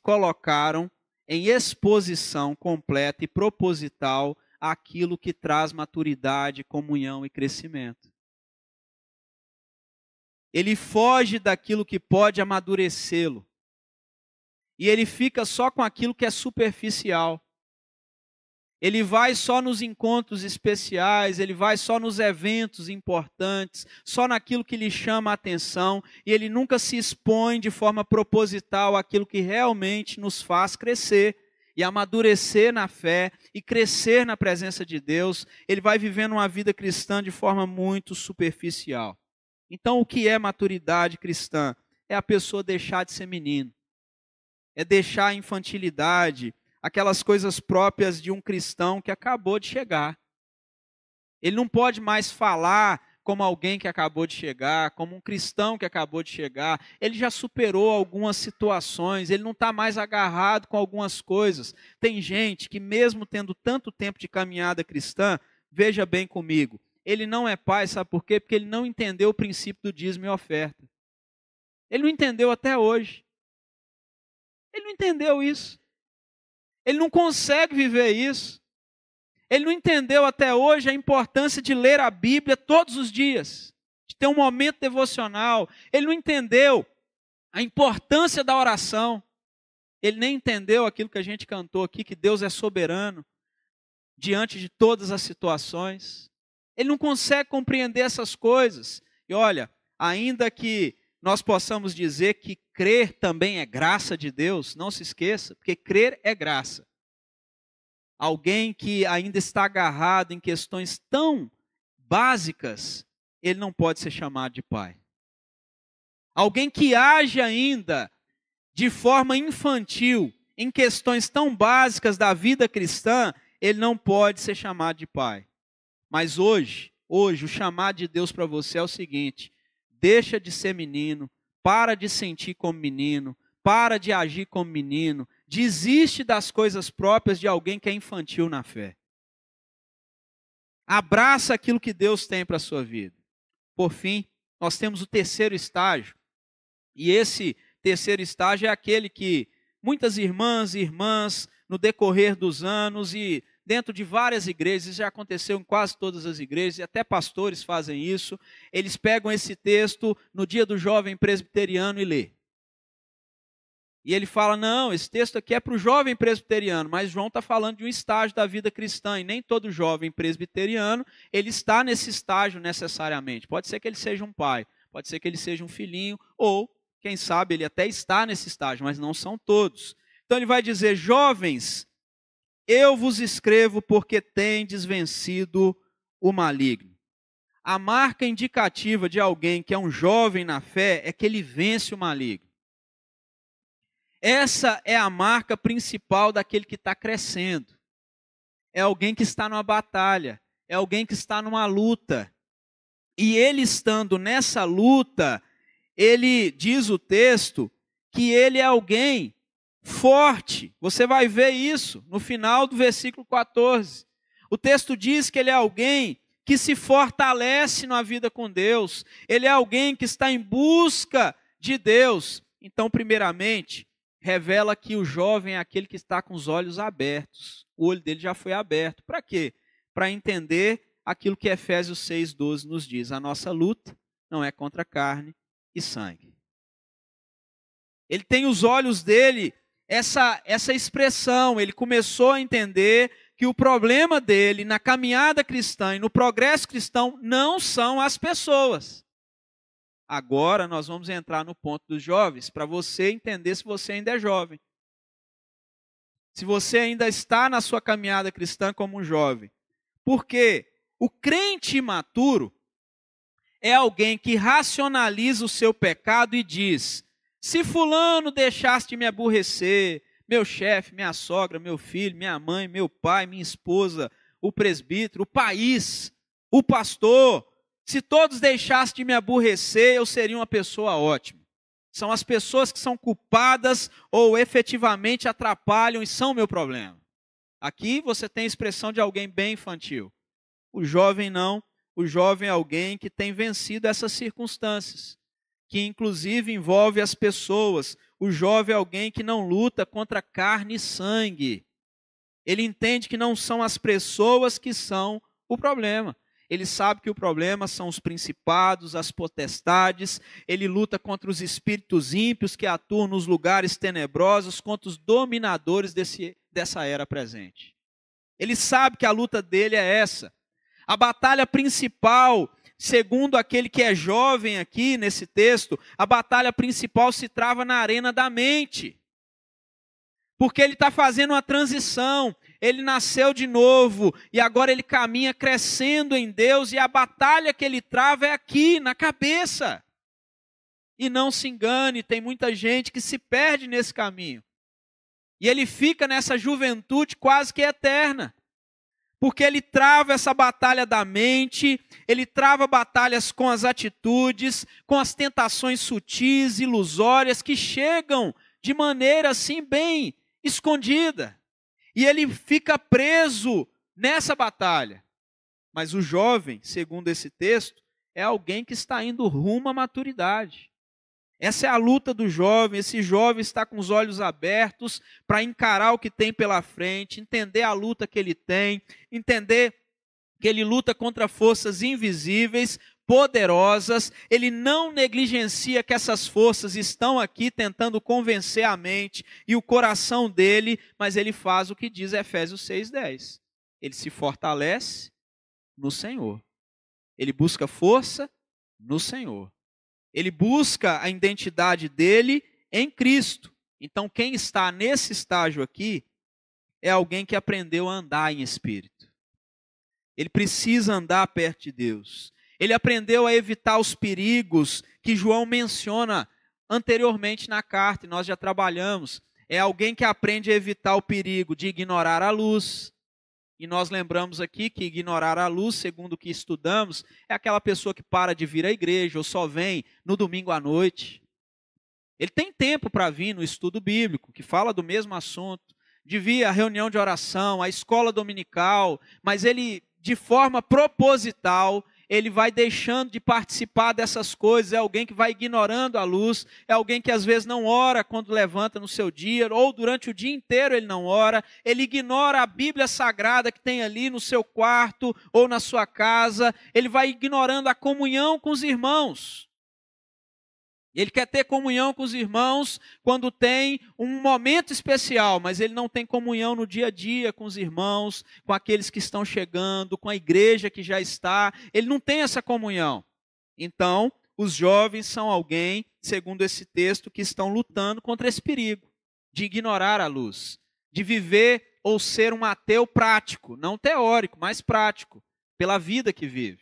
colocaram em exposição completa e proposital àquilo que traz maturidade, comunhão e crescimento. Ele foge daquilo que pode amadurecê-lo. E ele fica só com aquilo que é superficial. Ele vai só nos encontros especiais, ele vai só nos eventos importantes, só naquilo que lhe chama a atenção, e ele nunca se expõe de forma proposital àquilo que realmente nos faz crescer e amadurecer na fé e crescer na presença de Deus. Ele vai vivendo uma vida cristã de forma muito superficial. Então, o que é maturidade cristã? É a pessoa deixar de ser menino, é deixar a infantilidade, aquelas coisas próprias de um cristão que acabou de chegar. Ele não pode mais falar como alguém que acabou de chegar, como um cristão que acabou de chegar. Ele já superou algumas situações, ele não está mais agarrado com algumas coisas. Tem gente que, mesmo tendo tanto tempo de caminhada cristã, veja bem comigo, ele não é pai, sabe por quê? Porque ele não entendeu o princípio do dízimo e oferta. Ele não entendeu até hoje. Ele não entendeu isso. Ele não consegue viver isso. Ele não entendeu até hoje a importância de ler a Bíblia todos os dias, de ter um momento devocional. Ele não entendeu a importância da oração. Ele nem entendeu aquilo que a gente cantou aqui, que Deus é soberano diante de todas as situações. Ele não consegue compreender essas coisas. E olha, ainda que nós possamos dizer que crer também é graça de Deus, não se esqueça, porque crer é graça. Alguém que ainda está agarrado em questões tão básicas, ele não pode ser chamado de pai. Alguém que age ainda de forma infantil em questões tão básicas da vida cristã, ele não pode ser chamado de pai. Mas hoje o chamado de Deus para você é o seguinte: deixa de ser menino, para de sentir como menino, para de agir como menino, desiste das coisas próprias de alguém que é infantil na fé. Abraça aquilo que Deus tem para a sua vida. Por fim, nós temos o terceiro estágio, e esse terceiro estágio é aquele que muitas irmãs e irmãs, no decorrer dos anos e dentro de várias igrejas, isso já aconteceu em quase todas as igrejas, e até pastores fazem isso, eles pegam esse texto no dia do jovem presbiteriano e lê. E ele fala, não, esse texto aqui é para o jovem presbiteriano, mas João está falando de um estágio da vida cristã, e nem todo jovem presbiteriano, ele está nesse estágio necessariamente. Pode ser que ele seja um pai, pode ser que ele seja um filhinho, ou, quem sabe, ele até está nesse estágio, mas não são todos. Então ele vai dizer, jovens, eu vos escrevo porque tendes vencido o maligno. A marca indicativa de alguém que é um jovem na fé é que ele vence o maligno. Essa é a marca principal daquele que está crescendo. É alguém que está numa batalha, é alguém que está numa luta. E ele estando nessa luta, ele diz o texto que ele é alguém forte. Você vai ver isso no final do versículo 14. O texto diz que ele é alguém que se fortalece na vida com Deus. Ele é alguém que está em busca de Deus. Então, primeiramente, revela que o jovem é aquele que está com os olhos abertos. O olho dele já foi aberto. Para quê? Para entender aquilo que Efésios 6,12 nos diz. A nossa luta não é contra carne e sangue. Ele tem os olhos dele, essa expressão, ele começou a entender que o problema dele na caminhada cristã e no progresso cristão não são as pessoas. Agora nós vamos entrar no ponto dos jovens, para você entender se você ainda é jovem. Se você ainda está na sua caminhada cristã como um jovem. Porque o crente imaturo é alguém que racionaliza o seu pecado e diz: se fulano deixaste de me aborrecer, meu chefe, minha sogra, meu filho, minha mãe, meu pai, minha esposa, o presbítero, o país, o pastor, se todos deixassem de me aborrecer, eu seria uma pessoa ótima. São as pessoas que são culpadas ou efetivamente atrapalham e são o meu problema. Aqui você tem a expressão de alguém bem infantil. O jovem não. O jovem é alguém que tem vencido essas circunstâncias, que inclusive envolve as pessoas. O jovem é alguém que não luta contra carne e sangue. Ele entende que não são as pessoas que são o problema. Ele sabe que o problema são os principados, as potestades. Ele luta contra os espíritos ímpios que atuam nos lugares tenebrosos, contra os dominadores dessa era presente. Ele sabe que a luta dele é essa. A batalha principal, segundo aquele que é jovem aqui nesse texto, a batalha principal se trava na arena da mente. Porque ele está fazendo uma transição, ele nasceu de novo e agora ele caminha crescendo em Deus e a batalha que ele trava é aqui, na cabeça. E não se engane, tem muita gente que se perde nesse caminho. E ele fica nessa juventude quase que eterna. Porque ele trava essa batalha da mente, ele trava batalhas com as atitudes, com as tentações sutis, ilusórias, que chegam de maneira assim bem escondida. E ele fica preso nessa batalha. Mas o jovem, segundo esse texto, é alguém que está indo rumo à maturidade. Essa é a luta do jovem. Esse jovem está com os olhos abertos para encarar o que tem pela frente, entender a luta que ele tem, entender que ele luta contra forças invisíveis, poderosas. Ele não negligencia que essas forças estão aqui tentando convencer a mente e o coração dele, mas ele faz o que diz Efésios 6,10. Ele se fortalece no Senhor. Ele busca força no Senhor. Ele busca a identidade dele em Cristo. Então, quem está nesse estágio aqui é alguém que aprendeu a andar em espírito. Ele precisa andar perto de Deus. Ele aprendeu a evitar os perigos que João menciona anteriormente na carta, e nós já trabalhamos. É alguém que aprende a evitar o perigo de ignorar a luz. E nós lembramos aqui que ignorar a luz, segundo o que estudamos, é aquela pessoa que para de vir à igreja ou só vem no domingo à noite. Ele tem tempo para vir no estudo bíblico, que fala do mesmo assunto, de vir à reunião de oração, à escola dominical, mas ele, de forma proposital, ele vai deixando de participar dessas coisas. É alguém que vai ignorando a luz, é alguém que às vezes não ora quando levanta no seu dia, ou durante o dia inteiro ele não ora, ele ignora a Bíblia Sagrada que tem ali no seu quarto ou na sua casa, ele vai ignorando a comunhão com os irmãos. Ele quer ter comunhão com os irmãos quando tem um momento especial, mas ele não tem comunhão no dia a dia com os irmãos, com aqueles que estão chegando, com a igreja que já está. Ele não tem essa comunhão. Então, os jovens são alguém, segundo esse texto, que estão lutando contra esse perigo de ignorar a luz, de viver ou ser um ateu prático, não teórico, mas prático, pela vida que vive.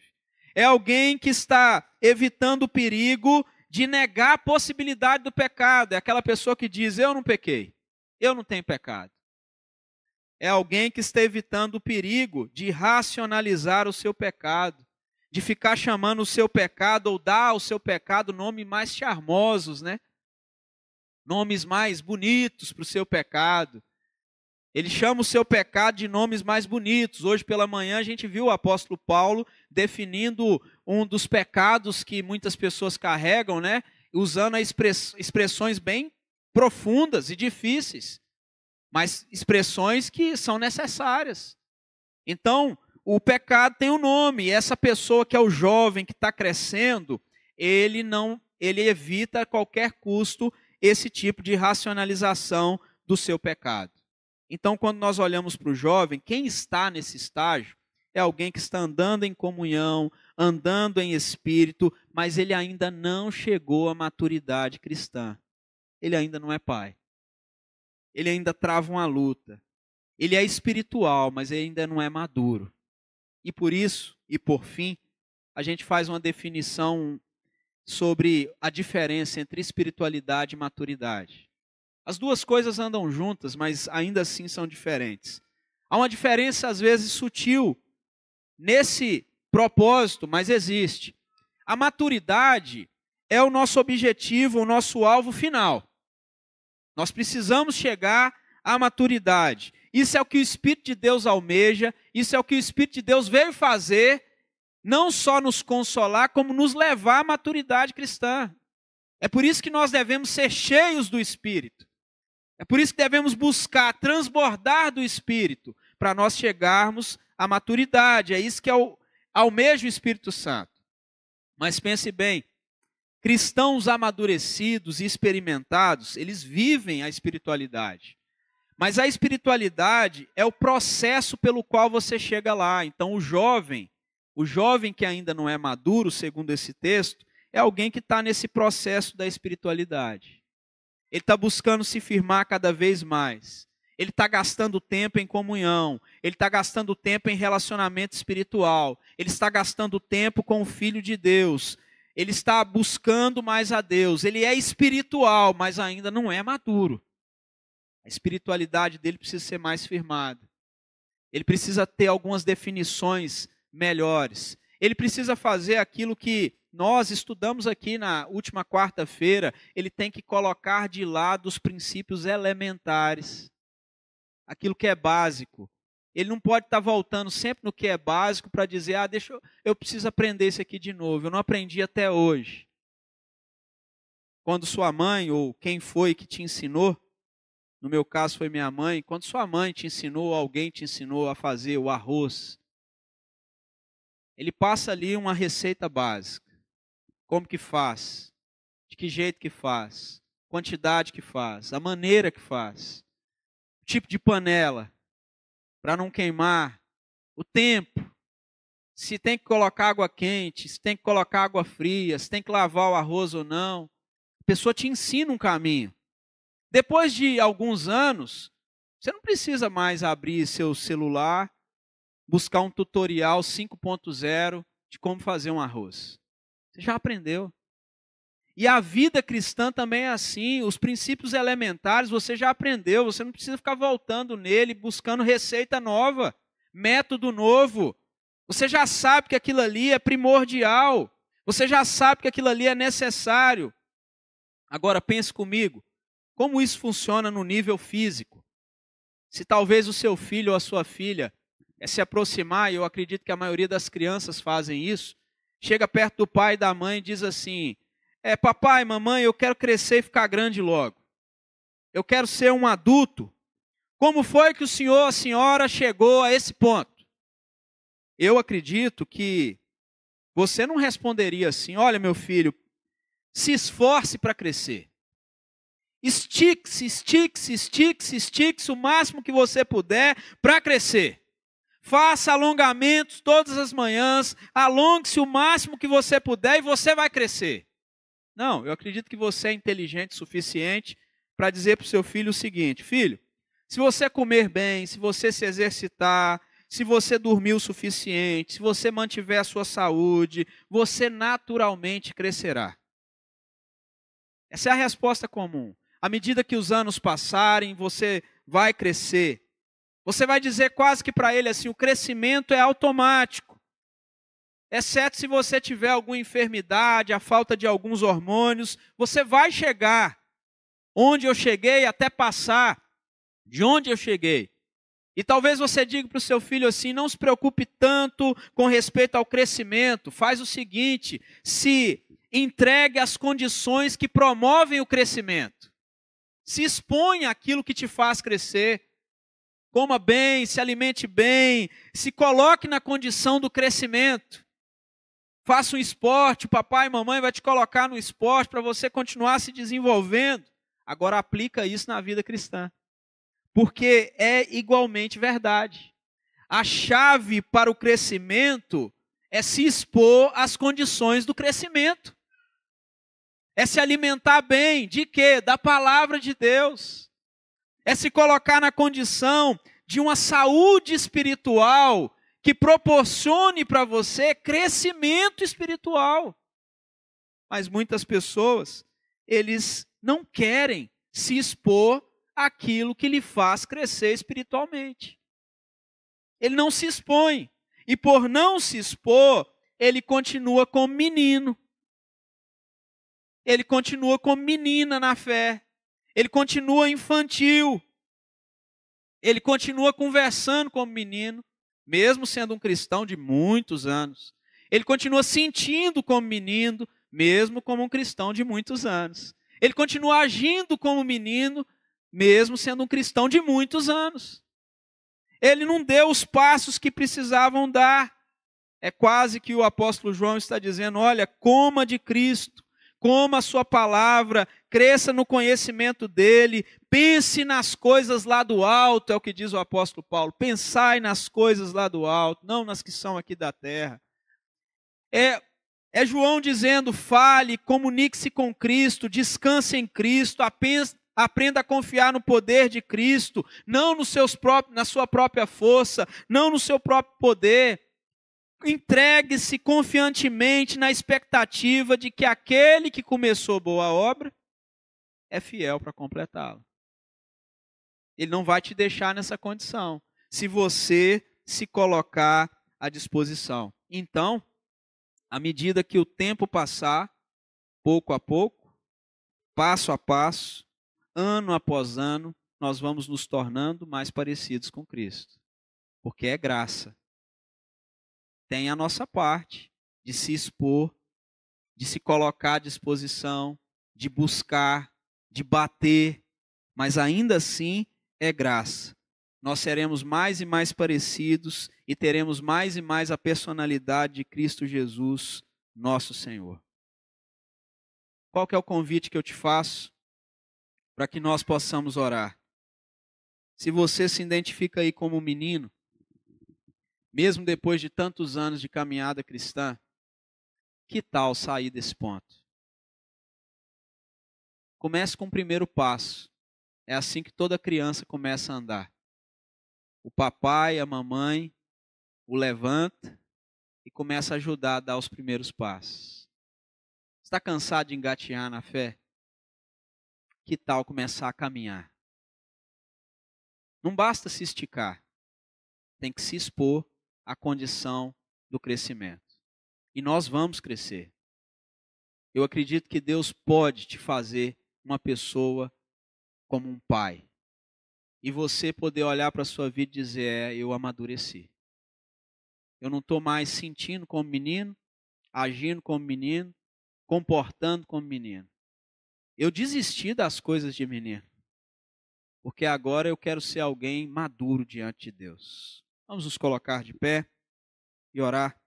É alguém que está evitando o perigo de negar a possibilidade do pecado. É aquela pessoa que diz, eu não pequei, eu não tenho pecado. É alguém que está evitando o perigo de racionalizar o seu pecado, de ficar chamando o seu pecado ou dar ao seu pecado nomes mais charmosos, né? Nomes mais bonitos para o seu pecado. Ele chama o seu pecado de nomes mais bonitos. Hoje pela manhã a gente viu o apóstolo Paulo definindo um dos pecados que muitas pessoas carregam, né? Usando expressões bem profundas e difíceis, mas expressões que são necessárias. Então, o pecado tem um nome, e essa pessoa que é o jovem que está crescendo, ele evita a qualquer custo esse tipo de racionalização do seu pecado. Então, quando nós olhamos para o jovem, quem está nesse estágio é alguém que está andando em comunhão, andando em espírito, mas ele ainda não chegou à maturidade cristã. Ele ainda não é pai. Ele ainda trava uma luta. Ele é espiritual, mas ele ainda não é maduro. E por isso, e por fim, a gente faz uma definição sobre a diferença entre espiritualidade e maturidade. As duas coisas andam juntas, mas ainda assim são diferentes. Há uma diferença, às vezes, sutil nesse propósito, mas existe. A maturidade é o nosso objetivo, o nosso alvo final. Nós precisamos chegar à maturidade. Isso é o que o Espírito de Deus almeja, isso é o que o Espírito de Deus veio fazer, não só nos consolar, como nos levar à maturidade cristã. É por isso que nós devemos ser cheios do Espírito. É por isso que devemos buscar transbordar do Espírito, para nós chegarmos à maturidade. É isso que almeja o Espírito Santo. Mas pense bem, cristãos amadurecidos e experimentados, eles vivem a espiritualidade. Mas a espiritualidade é o processo pelo qual você chega lá. Então o jovem que ainda não é maduro, segundo esse texto, é alguém que está nesse processo da espiritualidade. Ele está buscando se firmar cada vez mais. Ele está gastando tempo em comunhão. Ele está gastando tempo em relacionamento espiritual. Ele está gastando tempo com o Filho de Deus. Ele está buscando mais a Deus. Ele é espiritual, mas ainda não é maduro. A espiritualidade dele precisa ser mais firmada. Ele precisa ter algumas definições melhores. Ele precisa fazer aquilo que nós estudamos aqui na última quarta-feira. Ele tem que colocar de lado os princípios elementares, aquilo que é básico. Ele não pode estar voltando sempre no que é básico para dizer, eu preciso aprender isso aqui de novo, eu não aprendi até hoje. Quando sua mãe ou quem foi que te ensinou, no meu caso foi minha mãe, quando sua mãe te ensinou, alguém te ensinou a fazer o arroz, ele passa ali uma receita básica. Como que faz? De que jeito que faz? Quantidade que faz? A maneira que faz? O tipo de panela? Para não queimar? O tempo? Se tem que colocar água quente? Se tem que colocar água fria? Se tem que lavar o arroz ou não? A pessoa te ensina um caminho. Depois de alguns anos, você não precisa mais abrir seu celular, buscar um tutorial 5.0 de como fazer um arroz. Você já aprendeu. E a vida cristã também é assim. Os princípios elementares você já aprendeu. Você não precisa ficar voltando nele, buscando receita nova, método novo. Você já sabe que aquilo ali é primordial. Você já sabe que aquilo ali é necessário. Agora pense comigo. Como isso funciona no nível físico? Se talvez o seu filho ou a sua filha se aproximar, e eu acredito que a maioria das crianças fazem isso, chega perto do pai e da mãe e diz assim, papai, mamãe, eu quero crescer e ficar grande logo. Eu quero ser um adulto. Como foi que o senhor, a senhora chegou a esse ponto? Eu acredito que você não responderia assim, olha meu filho, se esforce para crescer. Estique-se, estique-se, estique-se, estique-se o máximo que você puder para crescer. Faça alongamentos todas as manhãs, alongue-se o máximo que você puder e você vai crescer. Não, eu acredito que você é inteligente o suficiente para dizer para o seu filho o seguinte, filho, se você comer bem, se você se exercitar, se você dormiu o suficiente, se você mantiver a sua saúde, você naturalmente crescerá. Essa é a resposta comum. À medida que os anos passarem, você vai crescer. Você vai dizer quase que para ele assim, o crescimento é automático. Exceto se você tiver alguma enfermidade, a falta de alguns hormônios, você vai chegar onde eu cheguei até passar de onde eu cheguei. E talvez você diga para o seu filho assim, não se preocupe tanto com respeito ao crescimento, faz o seguinte, se entregue às condições que promovem o crescimento. Se exponha àquilo que te faz crescer. Coma bem, se alimente bem, se coloque na condição do crescimento. Faça um esporte, o papai e mamãe vai te colocar no esporte para você continuar se desenvolvendo. Agora aplica isso na vida cristã. Porque é igualmente verdade. A chave para o crescimento é se expor às condições do crescimento. É se alimentar bem, de quê? Da palavra de Deus. É se colocar na condição de uma saúde espiritual que proporcione para você crescimento espiritual. Mas muitas pessoas, eles não querem se expor àquilo que lhe faz crescer espiritualmente. Ele não se expõe. E por não se expor, ele continua como menino. Ele continua como menina na fé. Ele continua infantil. Ele continua conversando como menino, mesmo sendo um cristão de muitos anos. Ele continua sentindo como menino, mesmo como um cristão de muitos anos. Ele continua agindo como menino, mesmo sendo um cristão de muitos anos. Ele não deu os passos que precisavam dar. É quase que o apóstolo João está dizendo, olha, coma de Cristo, coma a sua palavra, cresça no conhecimento dele, pense nas coisas lá do alto, é o que diz o apóstolo Paulo, pensai nas coisas lá do alto, não nas que são aqui da terra. É João dizendo, fale, comunique-se com Cristo, descanse em Cristo, aprenda a confiar no poder de Cristo, não na sua própria força, não no seu próprio poder. Entregue-se confiantemente na expectativa de que aquele que começou boa obra é fiel para completá-la. Ele não vai te deixar nessa condição, se você se colocar à disposição. Então, à medida que o tempo passar, pouco a pouco, passo a passo, ano após ano, nós vamos nos tornando mais parecidos com Cristo. Porque é graça. Tem a nossa parte de se expor, de se colocar à disposição, de buscar, de bater, mas ainda assim é graça. Nós seremos mais e mais parecidos e teremos mais e mais a personalidade de Cristo Jesus, nosso Senhor. Qual que é o convite que eu te faço para que nós possamos orar? Se você se identifica aí como um menino, mesmo depois de tantos anos de caminhada cristã, que tal sair desse ponto? Comece com o primeiro passo. É assim que toda criança começa a andar. O papai, a mamãe o levanta e começa a ajudar a dar os primeiros passos. Está cansado de engatear na fé? Que tal começar a caminhar? Não basta se esticar, tem que se expor à condição do crescimento. E nós vamos crescer. Eu acredito que Deus pode te fazer uma pessoa como um pai. E você poder olhar para a sua vida e dizer, eu amadureci. Eu não estou mais sentindo como menino, agindo como menino, comportando como menino. Eu desisti das coisas de menino. Porque agora eu quero ser alguém maduro diante de Deus. Vamos nos colocar de pé e orar.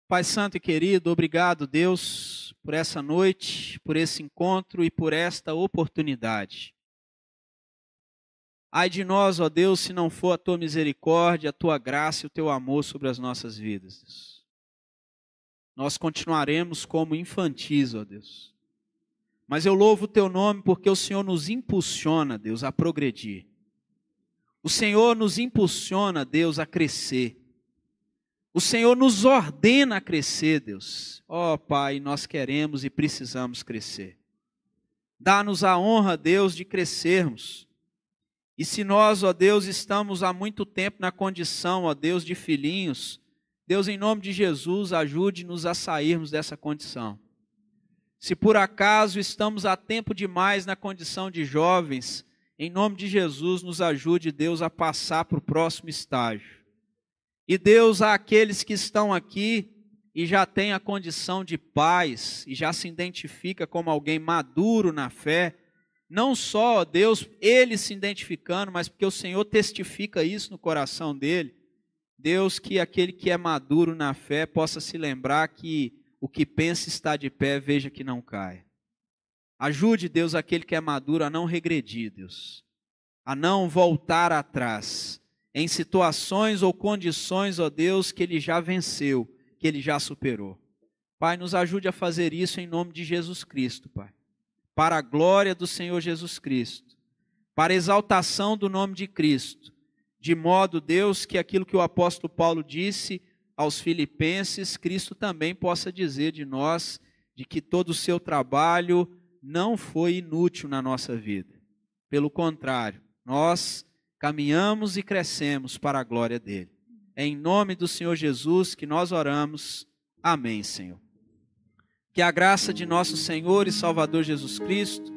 Pai Santo e querido, obrigado, Deus, por essa noite, por esse encontro e por esta oportunidade. Ai de nós, ó Deus, se não for a tua misericórdia, a tua graça e o teu amor sobre as nossas vidas, Deus. Nós continuaremos como infantis, ó Deus. Mas eu louvo o teu nome porque o Senhor nos impulsiona, Deus, a progredir. O Senhor nos impulsiona, Deus, a crescer. O Senhor nos ordena a crescer, Deus. Ó Pai, nós queremos e precisamos crescer. Dá-nos a honra, Deus, de crescermos. E se nós, ó Deus, estamos há muito tempo na condição, ó Deus, de filhinhos, Deus, em nome de Jesus, ajude-nos a sairmos dessa condição. Se por acaso estamos há tempo demais na condição de jovens, em nome de Jesus, nos ajude, Deus, a passar para o próximo estágio. E Deus, àqueles que estão aqui e já têm a condição de pais, e já se identifica como alguém maduro na fé, não só, Deus, ele se identificando, mas porque o Senhor testifica isso no coração dele, Deus, que aquele que é maduro na fé possa se lembrar que o que pensa está de pé, veja que não caia. Ajude, Deus, aquele que é maduro a não regredir, Deus, a não voltar atrás, em situações ou condições, ó Deus, que ele já venceu, que ele já superou. Pai, nos ajude a fazer isso em nome de Jesus Cristo, Pai, para a glória do Senhor Jesus Cristo, para a exaltação do nome de Cristo, de modo, Deus, que aquilo que o apóstolo Paulo disse aos filipenses, Cristo também possa dizer de nós, de que todo o seu trabalho não foi inútil na nossa vida. Pelo contrário, nós caminhamos e crescemos para a glória dele. É em nome do Senhor Jesus que nós oramos. Amém, Senhor. Que a graça de nosso Senhor e Salvador Jesus Cristo,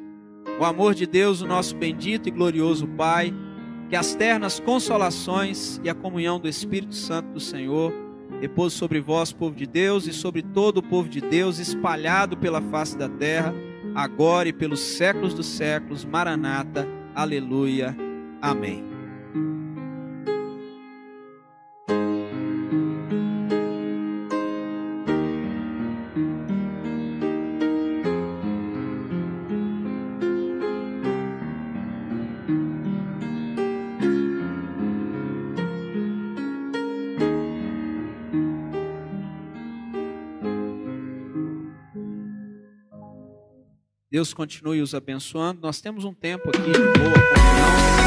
o amor de Deus, o nosso bendito e glorioso Pai, que as ternas consolações e a comunhão do Espírito Santo do Senhor repouse sobre vós, povo de Deus, e sobre todo o povo de Deus espalhado pela face da terra, agora e pelos séculos dos séculos. Maranata, aleluia, amém. Deus continue os abençoando. Nós temos um tempo aqui de boa comunhão.